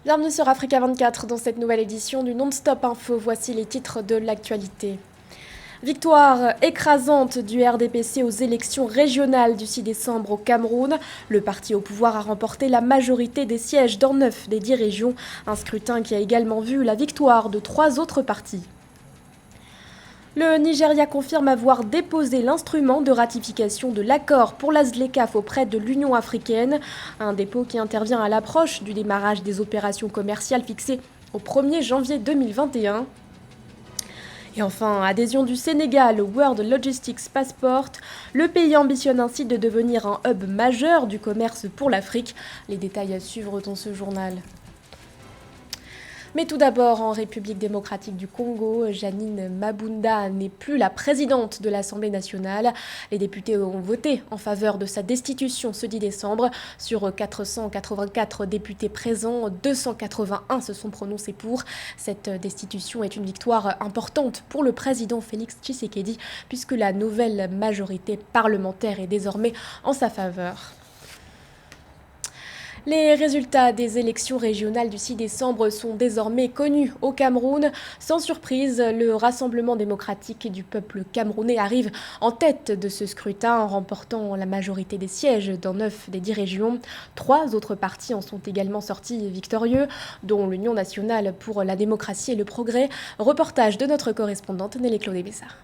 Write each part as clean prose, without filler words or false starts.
Bienvenue sur Africa 24 dans cette nouvelle édition du Non-Stop Info. Voici les titres de l'actualité. Victoire écrasante du RDPC aux élections régionales du 6 décembre au Cameroun. Le parti au pouvoir a remporté la majorité des sièges dans 9 des 10 régions. Un scrutin qui a également vu la victoire de 3 autres partis. Le Nigeria confirme avoir déposé l'instrument de ratification de l'accord pour la ZLECAf auprès de l'Union africaine. Un dépôt qui intervient à l'approche du démarrage des opérations commerciales fixées au 1er janvier 2021. Et enfin, adhésion du Sénégal au World Logistics Passport. Le pays ambitionne ainsi de devenir un hub majeur du commerce pour l'Afrique. Les détails à suivre dans ce journal. Mais tout d'abord, en République démocratique du Congo, Janine Mabunda n'est plus la présidente de l'Assemblée nationale. Les députés ont voté en faveur de sa destitution ce 10 décembre. Sur 484 députés présents, 281 se sont prononcés pour. Cette destitution est une victoire importante pour le président Félix Tshisekedi, puisque la nouvelle majorité parlementaire est désormais en sa faveur. Les résultats des élections régionales du 6 décembre sont désormais connus au Cameroun. Sans surprise, le Rassemblement démocratique du peuple camerounais arrive en tête de ce scrutin en remportant la majorité des sièges dans 9 des 10 régions. 3 autres partis en sont également sortis victorieux, dont l'Union nationale pour la démocratie et le progrès. Reportage de notre correspondante Nelly Claude Bessard.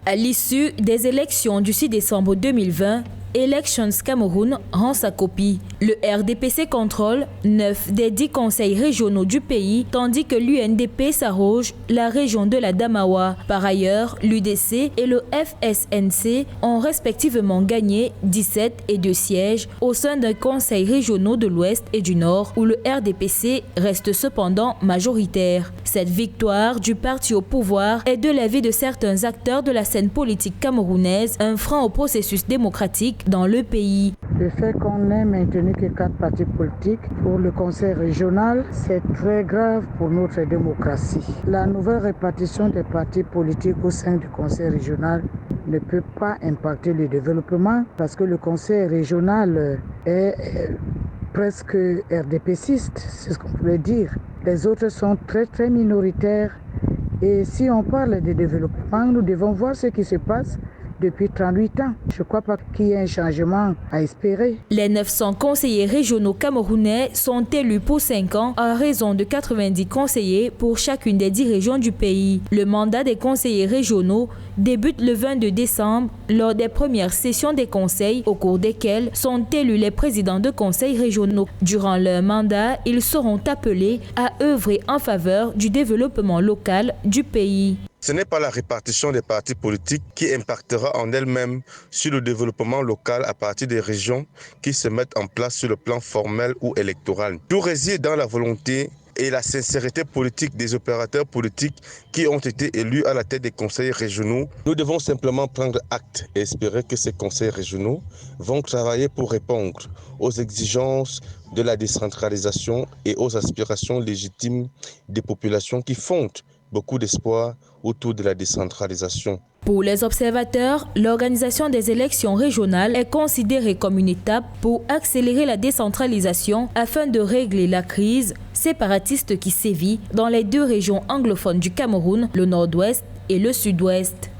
À l'issue des élections du 6 décembre 2020, Elections Cameroun rend sa copie. Le RDPC contrôle 9 des 10 conseils régionaux du pays, tandis que l'UNDP s'arroge la région de la Damawa. Par ailleurs, l'UDC et le FSNC ont respectivement gagné 17 et 2 sièges au sein d'un conseil régionaux de l'Ouest et du Nord, où le RDPC reste cependant majoritaire. Cette victoire du parti au pouvoir est de l'avis de certains acteurs de la scène politique camerounaise un frein au processus démocratique dans le pays. Le fait qu'on ait maintenu que 4 partis politiques pour le conseil régional, c'est très grave pour notre démocratie. La nouvelle répartition des partis politiques au sein du conseil régional ne peut pas impacter le développement parce que le conseil régional est presque RDPciste, c'est ce qu'on pourrait dire. Les autres sont très minoritaires et si on parle de développement, nous devons voir ce qui se passe depuis 38 ans. Je ne crois pas qu'il y ait un changement à espérer. Les 900 conseillers régionaux camerounais sont élus pour 5 ans à raison de 90 conseillers pour chacune des 10 régions du pays. Le mandat des conseillers régionaux débute le 22 décembre lors des premières sessions des conseils au cours desquelles sont élus les présidents de conseils régionaux. Durant leur mandat, ils seront appelés à œuvrer en faveur du développement local du pays. Ce n'est pas la répartition des partis politiques qui impactera en elle-même sur le développement local à partir des régions qui se mettent en place sur le plan formel ou électoral. Tout réside dans la volonté et la sincérité politique des opérateurs politiques qui ont été élus à la tête des conseils régionaux. Nous devons simplement prendre acte et espérer que ces conseils régionaux vont travailler pour répondre aux exigences de la décentralisation et aux aspirations légitimes des populations qui fondent beaucoup d'espoir autour de la décentralisation. Pour les observateurs, l'organisation des élections régionales est considérée comme une étape pour accélérer la décentralisation afin de régler la crise séparatiste qui sévit dans les 2 régions anglophones du Cameroun, le nord-ouest et le sud-ouest.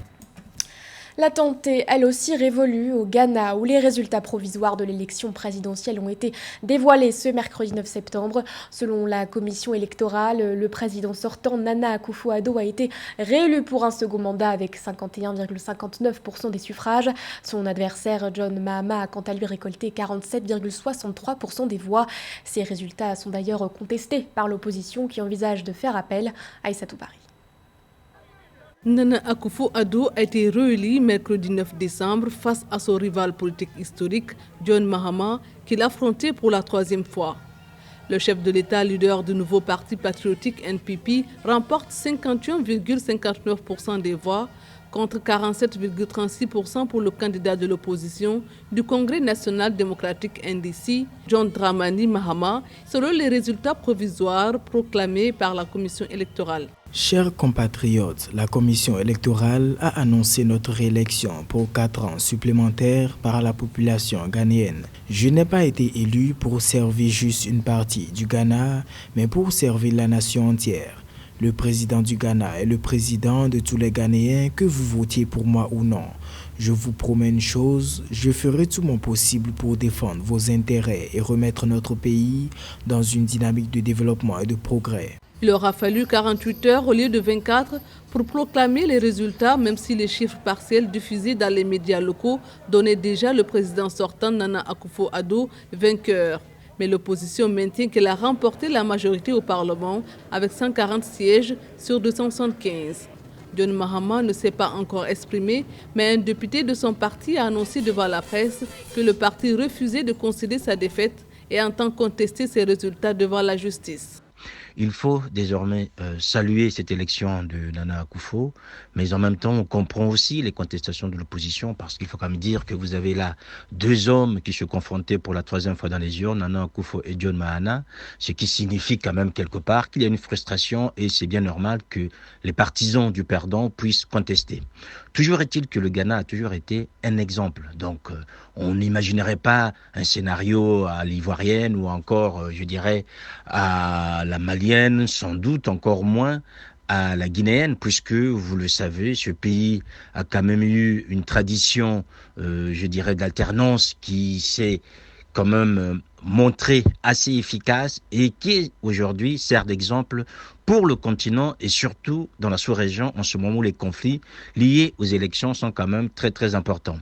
L'attente est elle aussi révolue au Ghana où les résultats provisoires de l'élection présidentielle ont été dévoilés ce mercredi 9 septembre. Selon la commission électorale, le président sortant Nana Akufo-Addo a été réélu pour un second mandat avec 51,59% des suffrages. Son adversaire John Mahama a quant à lui récolté 47,63% des voix. Ces résultats sont d'ailleurs contestés par l'opposition qui envisage de faire appel à Aïssatou Paris. Nana Akufo-Addo a été réélu mercredi 9 décembre face à son rival politique historique, John Mahama, qu'il affrontait pour la 3e fois. Le chef de l'État, leader du nouveau parti patriotique NPP, remporte 51,59% des voix contre 47,36% pour le candidat de l'opposition du Congrès national démocratique NDC, John Dramani Mahama, selon les résultats provisoires proclamés par la commission électorale. Chers compatriotes, la commission électorale a annoncé notre réélection pour 4 ans supplémentaires par la population ghanéenne. Je n'ai pas été élu pour servir juste une partie du Ghana, mais pour servir la nation entière. Le président du Ghana est le président de tous les Ghanéens, que vous votiez pour moi ou non. Je vous promets une chose, je ferai tout mon possible pour défendre vos intérêts et remettre notre pays dans une dynamique de développement et de progrès. Il aura fallu 48 heures au lieu de 24 pour proclamer les résultats, même si les chiffres partiels diffusés dans les médias locaux donnaient déjà le président sortant Nana Akufo-Addo vainqueur. Mais l'opposition maintient qu'elle a remporté la majorité au Parlement avec 140 sièges sur 275. John Mahama ne s'est pas encore exprimé, mais un député de son parti a annoncé devant la presse que le parti refusait de concéder sa défaite et entend contester ses résultats devant la justice. Il faut désormais saluer cette élection de Nana Akufo, mais en même temps, on comprend aussi les contestations de l'opposition, parce qu'il faut quand même dire que vous avez là 2 hommes qui se confrontaient pour la 3e fois dans les urnes, Nana Akufo et John Mahama, ce qui signifie quand même quelque part qu'il y a une frustration et c'est bien normal que les partisans du perdant puissent contester. Toujours est-il que le Ghana a toujours été un exemple. Donc, on n'imaginerait pas un scénario à l'ivoirienne ou encore, je dirais, à la malienne, sans doute encore moins à la guinéenne, puisque, vous le savez, ce pays a quand même eu une tradition, je dirais, d'alternance qui s'est quand même montrée assez efficace et qui aujourd'hui sert d'exemple pour le continent et surtout dans la sous-région en ce moment où les conflits liés aux élections sont quand même très très importants.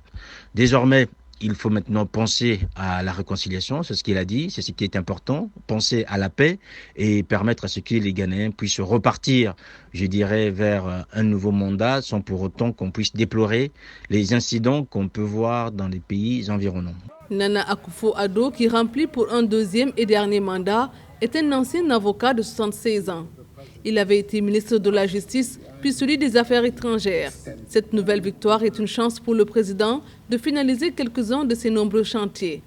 Désormais, il faut maintenant penser à la réconciliation, c'est ce qu'il a dit, c'est ce qui est important, penser à la paix et permettre à ce que les Ghanéens puissent repartir, je dirais, vers un nouveau mandat sans pour autant qu'on puisse déplorer les incidents qu'on peut voir dans les pays environnants. Nana Akufo-Addo, qui remplit pour un 2e et dernier mandat, est un ancien avocat de 76 ans. Il avait été ministre de la Justice, puis celui des Affaires étrangères. Cette nouvelle victoire est une chance pour le président de finaliser quelques-uns de ses nombreux chantiers.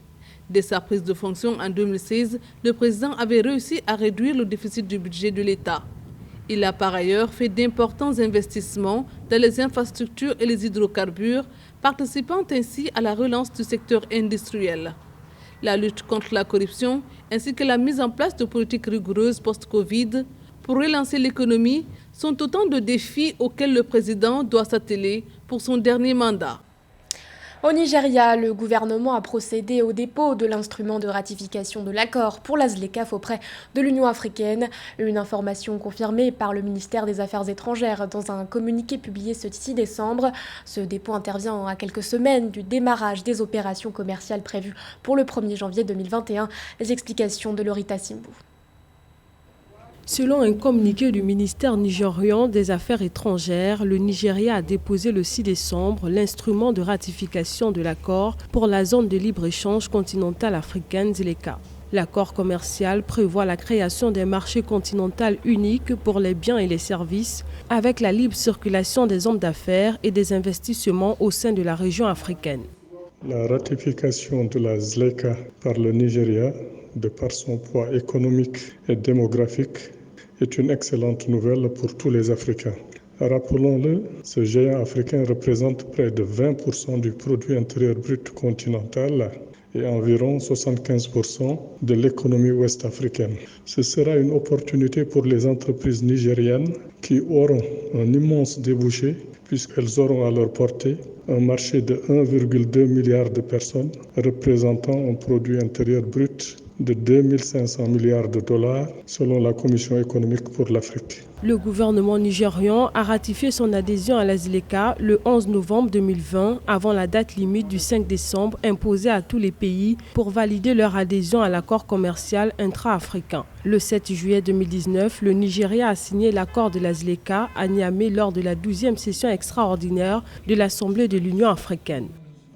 Dès sa prise de fonction en 2016, le président avait réussi à réduire le déficit du budget de l'État. Il a par ailleurs fait d'importants investissements dans les infrastructures et les hydrocarbures, participant ainsi à la relance du secteur industriel. La lutte contre la corruption ainsi que la mise en place de politiques rigoureuses post-Covid pour relancer l'économie sont autant de défis auxquels le président doit s'atteler pour son dernier mandat. Au Nigeria, le gouvernement a procédé au dépôt de l'instrument de ratification de l'accord pour la ZLECAf auprès de l'Union africaine. Une information confirmée par le ministère des Affaires étrangères dans un communiqué publié ce 6 décembre. Ce dépôt intervient à quelques semaines du démarrage des opérations commerciales prévues pour le 1er janvier 2021. Les explications de Lorita Simbou. Selon un communiqué du ministère nigérian des Affaires étrangères, le Nigeria a déposé le 6 décembre l'instrument de ratification de l'accord pour la zone de libre-échange continentale africaine ZLECA. L'accord commercial prévoit la création d'un marché continental unique pour les biens et les services, avec la libre circulation des hommes d'affaires et des investissements au sein de la région africaine. La ratification de la ZLECA par le Nigeria, de par son poids économique et démographique, est une excellente nouvelle pour tous les Africains. Rappelons-le, ce géant africain représente près de 20% du produit intérieur brut continental et environ 75% de l'économie ouest-africaine. Ce sera une opportunité pour les entreprises nigériennes qui auront un immense débouché puisqu'elles auront à leur portée un marché de 1,2 milliard de personnes représentant un produit intérieur brut de 2500 milliards de dollars selon la Commission économique pour l'Afrique. Le gouvernement nigérian a ratifié son adhésion à la ZLECA le 11 novembre 2020 avant la date limite du 5 décembre imposée à tous les pays pour valider leur adhésion à l'accord commercial intra-africain. Le 7 juillet 2019, le Nigeria a signé l'accord de la ZLECA à Niamey lors de la 12e session extraordinaire de l'Assemblée de l'Union africaine.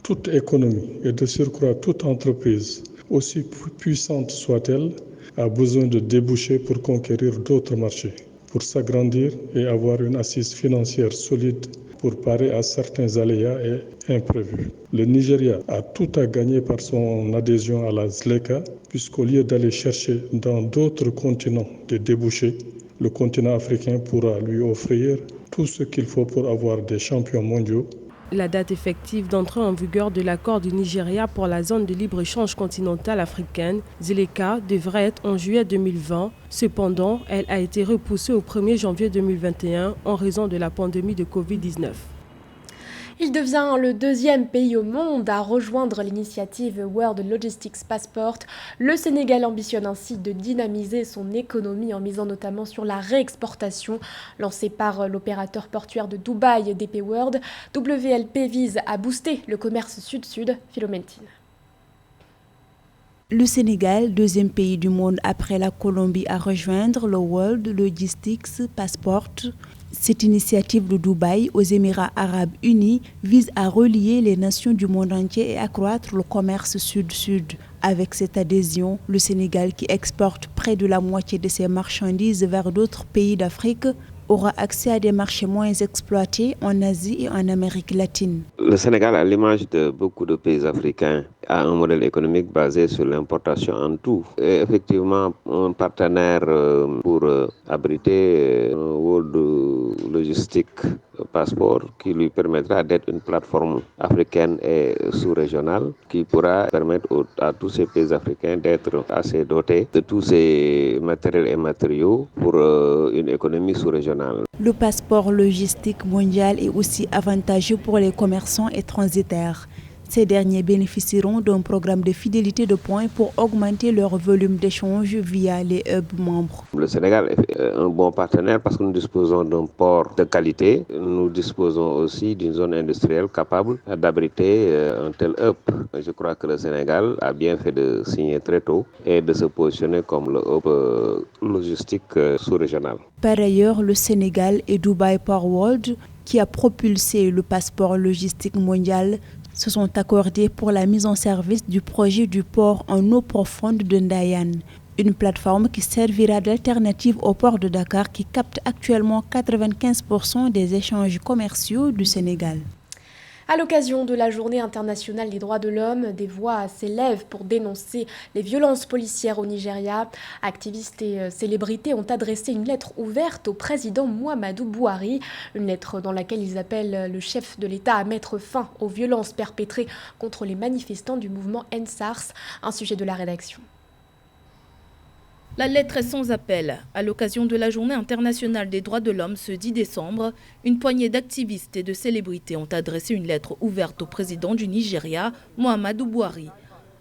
Toute économie et de surcroît toute entreprise, aussi puissante soit-elle, a besoin de débouchés pour conquérir d'autres marchés, pour s'agrandir et avoir une assise financière solide pour parer à certains aléas et imprévus. Le Nigeria a tout à gagner par son adhésion à la ZLECA, puisqu'au lieu d'aller chercher dans d'autres continents des débouchés, Le continent africain pourra lui offrir tout ce qu'il faut pour avoir des champions mondiaux. La date effective d'entrée en vigueur de l'accord du Nigeria pour la zone de libre-échange continentale africaine, ZLECA, devrait être en juillet 2020. Cependant, elle a été repoussée au 1er janvier 2021 en raison de la pandémie de Covid-19. Il devient le deuxième pays au monde à rejoindre l'initiative World Logistics Passport. Le Sénégal ambitionne ainsi de dynamiser son économie en misant notamment sur la réexportation. Lancée par l'opérateur portuaire de Dubaï, DP World, WLP vise à booster le commerce sud-sud. Philométine. Le Sénégal, deuxième pays du monde après la Colombie à rejoindre le World Logistics Passport. Cette initiative de Dubaï aux Émirats arabes unis vise à relier les nations du monde entier et accroître le commerce sud-sud. Avec cette adhésion, le Sénégal, qui exporte près de la moitié de ses marchandises vers d'autres pays d'Afrique, aura accès à des marchés moins exploités en Asie et en Amérique latine. Le Sénégal, à l'image de beaucoup de pays africains, a un modèle économique basé sur l'importation en tout. Et effectivement, un partenaire pour abriter un World Logistic Passport qui lui permettra d'être une plateforme africaine et sous-régionale qui pourra permettre à tous ces pays africains d'être assez dotés de tous ces matériels et matériaux pour une économie sous-régionale. Le passeport logistique mondial est aussi avantageux pour les commerçants et transitaires. Ces derniers bénéficieront d'un programme de fidélité de points pour augmenter leur volume d'échange via les hubs membres. Le Sénégal est un bon partenaire parce que nous disposons d'un port de qualité. Nous disposons aussi d'une zone industrielle capable d'abriter un tel hub. Je crois que le Sénégal a bien fait de signer très tôt et de se positionner comme le hub logistique sous-régional. Par ailleurs, le Sénégal et Dubai Port World, qui a propulsé le passeport logistique mondial, se sont accordés pour la mise en service du projet du port en eau profonde de Ndayane, une plateforme qui servira d'alternative au port de Dakar qui capte actuellement 95% des échanges commerciaux du Sénégal. À l'occasion de la Journée internationale des droits de l'homme, des voix s'élèvent pour dénoncer les violences policières au Nigeria. Activistes et célébrités ont adressé une lettre ouverte au président Muhammadu Buhari, une lettre dans laquelle ils appellent le chef de l'État à mettre fin aux violences perpétrées contre les manifestants du mouvement EndSARS, un sujet de la rédaction. La lettre est sans appel. À l'occasion de la Journée internationale des droits de l'homme ce 10 décembre, une poignée d'activistes et de célébrités ont adressé une lettre ouverte au président du Nigeria, Muhammadu Buhari.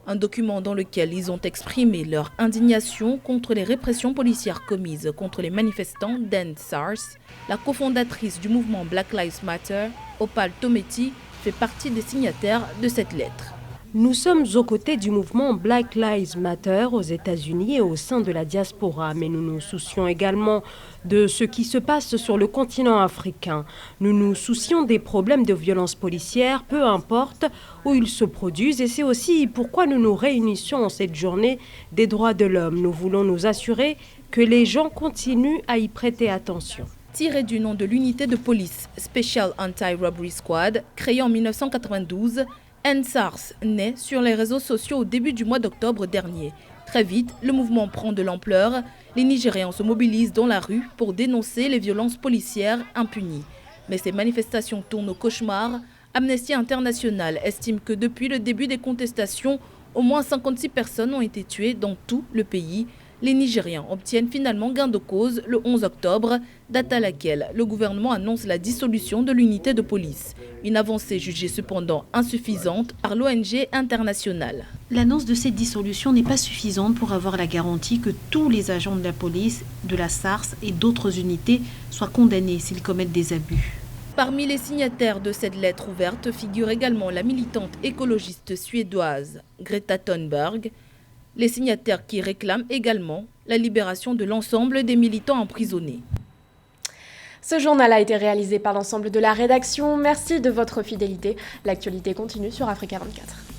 Un document dans lequel ils ont exprimé leur indignation contre les répressions policières commises contre les manifestants d'EndSARS. La cofondatrice du mouvement Black Lives Matter, Opal Tometi, fait partie des signataires de cette lettre. Nous sommes aux côtés du mouvement Black Lives Matter aux États-Unis et au sein de la diaspora, mais nous nous soucions également de ce qui se passe sur le continent africain. Nous nous soucions des problèmes de violence policière, peu importe où ils se produisent, et c'est aussi pourquoi nous nous réunissons en cette journée des droits de l'homme. Nous voulons nous assurer que les gens continuent à y prêter attention. Tiré du nom de l'unité de police Special Anti-Robbery Squad, créée en 1992, EndSARS naît sur les réseaux sociaux au début du mois d'octobre dernier. Très vite, le mouvement prend de l'ampleur. Les Nigérians se mobilisent dans la rue pour dénoncer les violences policières impunies. Mais ces manifestations tournent au cauchemar. Amnesty International estime que depuis le début des contestations, au moins 56 personnes ont été tuées dans tout le pays. Les Nigérians obtiennent finalement gain de cause le 11 octobre, date à laquelle le gouvernement annonce la dissolution de l'unité de police. Une avancée jugée cependant insuffisante par l'ONG internationale. L'annonce de cette dissolution n'est pas suffisante pour avoir la garantie que tous les agents de la police, de la SARS et d'autres unités soient condamnés s'ils commettent des abus. Parmi les signataires de cette lettre ouverte figure également la militante écologiste suédoise Greta Thunberg. Les signataires qui réclament également la libération de l'ensemble des militants emprisonnés. Ce journal a été réalisé par l'ensemble de la rédaction. Merci de votre fidélité. L'actualité continue sur Africa 24.